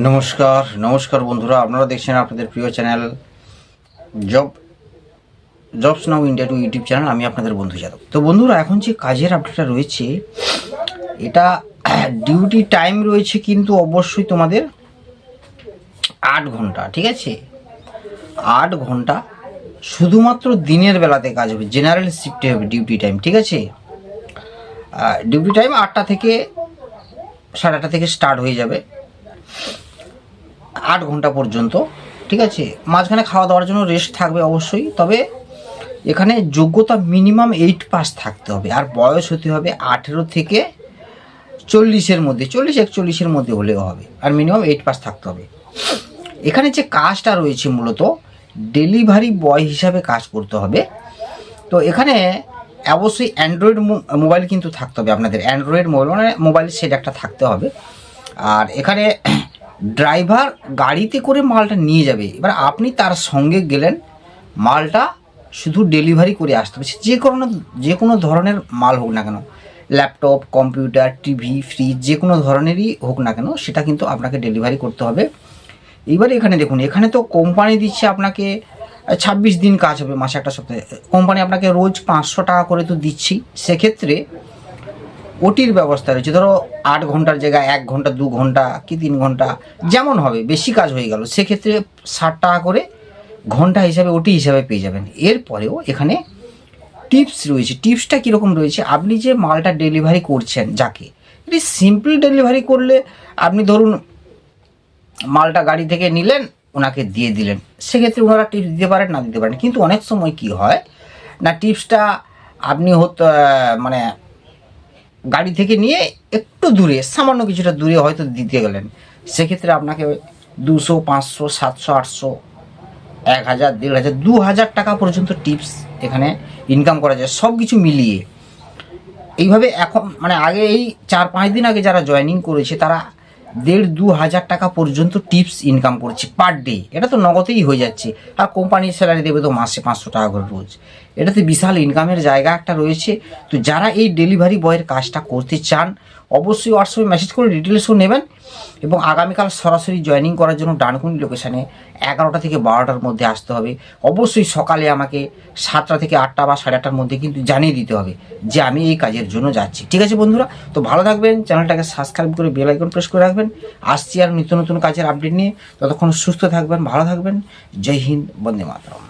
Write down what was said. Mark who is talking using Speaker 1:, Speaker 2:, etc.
Speaker 1: নমস্কার নমস্কার বন্ধুরা, আপনারা দেখছেন আপনাদের প্রিয় চ্যানেল জবস নাও ইন্ডিয়া টু ইউটিউব চ্যানেল। আমি আপনাদের বন্ধু যাদব। তো বন্ধুরা, এখন যে কাজের আপডেটটা রয়েছে, এটা ডিউটি টাইম রয়েছে কিন্তু অবশ্যই তোমাদের 8 ঘন্টা, ঠিক আছে? 8 ঘন্টা শুধুমাত্র দিনের বেলাতে কাজ হবে, জেনারেল শিফটে হবে ডিউটি টাইম, ঠিক আছে? ডিউটি টাইম 8টা থেকে 8:30 থেকে স্টার্ট হয়ে যাবে 8 ঘন্টা পর্যন্ত, ঠিক আছে? মাঝখানে খাওয়া দাওয়ার জন্য রেস্ট থাকবে অবশ্যই। তবে এখানে যোগ্যতা মিনিমাম 8 পাস থাকতে হবে, আর বয়স হতে হবে 18 থেকে 40-এর মধ্যে, 40-41-এর মধ্যে হলেও হবে, আর মিনিমাম 8 পাস থাকতে হবে। এখানে যে কাজটা রয়েছে মূলত ডেলিভারি বয় হিসাবে কাজ করতে হবে। তো এখানে অবশ্যই অ্যান্ড্রয়েড মোবাইল কিন্তু থাকতে হবে, আপনাদের অ্যান্ড্রয়েড মোবাইল মানে মোবাইল সেট একটা থাকতে হবে। আর এখানে ড্রাইভার গাড়িতে করে মালটা নিয়ে যাবে, এবার আপনি তার সঙ্গে গেলেন, মালটা শুধু ডেলিভারি করে আসতে হবে। যে কোনো ধরনের মাল হোক না কেন, ল্যাপটপ, কম্পিউটার, টিভি, ফ্রিজ, যে কোনো ধরনেরই হোক না কেন, সেটা কিন্তু আপনাকে ডেলিভারি করতে হবে। এবারে এখানে দেখুন, এখানে তো কোম্পানি দিচ্ছে আপনাকে 26 দিন কাজ হবে, মাসে একটা সপ্তাহে। কোম্পানি আপনাকে রোজ 500 টাকা করে তো দিচ্ছেই। সেক্ষেত্রে ওটির ব্যবস্থা রয়েছে। ধরো 8 ঘন্টার জায়গায় 1 ঘন্টা, 2 ঘন্টা কি 3 ঘন্টা যেমন হবে, বেশি কাজ হয়ে গেল, সেক্ষেত্রে 60 টাকা করে ঘন্টা হিসাবে ওটি হিসাবে পেয়ে যাবেন। এরপরেও এখানে টিপস রয়েছে। টিপসটা কীরকম রয়েছে, আপনি যে মালটা ডেলিভারি করছেন যাকে, এটি সিম্পল ডেলিভারি করলে আপনি ধরুন মালটা গাড়ি থেকে নিলেন, ওনাকে দিয়ে দিলেন, সেক্ষেত্রে ওনারা টিপস দিতে পারেন, না দিতে পারেন। কিন্তু অনেক সময় কি হয় না, টিপসটা আপনি মানে গাড়ি থেকে নিয়ে একটু দূরে, সামান্য কিছুটা দূরে হয়তো দিতে গেলেন, সেক্ষেত্রে আপনাকে 200, 500, 700, 800, 1000, 1500, 2000 টাকা পর্যন্ত টিপস এখানে ইনকাম করা যায়, সব কিছু মিলিয়ে। এইভাবে এখন মানে আগে এই 4-5 দিন আগে যারা জয়েনিং করেছে, তারা 1500-2000 টাকা পর্যন্ত টিপস ইনকাম করছে পার ডে। এটা তো নগদেই হয়ে যাচ্ছে, আর কোম্পানির স্যালারি দেবে তো মাসে 500 টাকা করে রোজ। এটাতে বিশাল ইনকামের জায়গা একটা রয়েছে। তো যারা এই ডেলিভারি বয়ের কাজটা করতে চান, অবশ্যই হোয়াটসঅ্যাপে মেসেজ করে ডিটেলসও নেবেন, এবং আগামীকাল সরাসরি জয়েনিং করার জন্য ডানকুনি লোকেশানে 11টা থেকে 12টার মধ্যে আসতে হবে। অবশ্যই সকালে আমাকে 7টা থেকে 8টা বা 8:30টার মধ্যে কিন্তু জানিয়ে দিতে হবে যে আমি এই কাজের জন্য যাচ্ছি, ঠিক আছে বন্ধুরা? তো ভালো থাকবেন, চ্যানেলটাকে সাবস্ক্রাইব করে বেল আইকন প্রেস করে রাখবেন। আসছি আর নিত্য নতুন কাজের আপডেট নিয়ে। ততক্ষণ সুস্থ থাকবেন, ভালো থাকবেন। জয় হিন্দ, বন্দে মাতরম।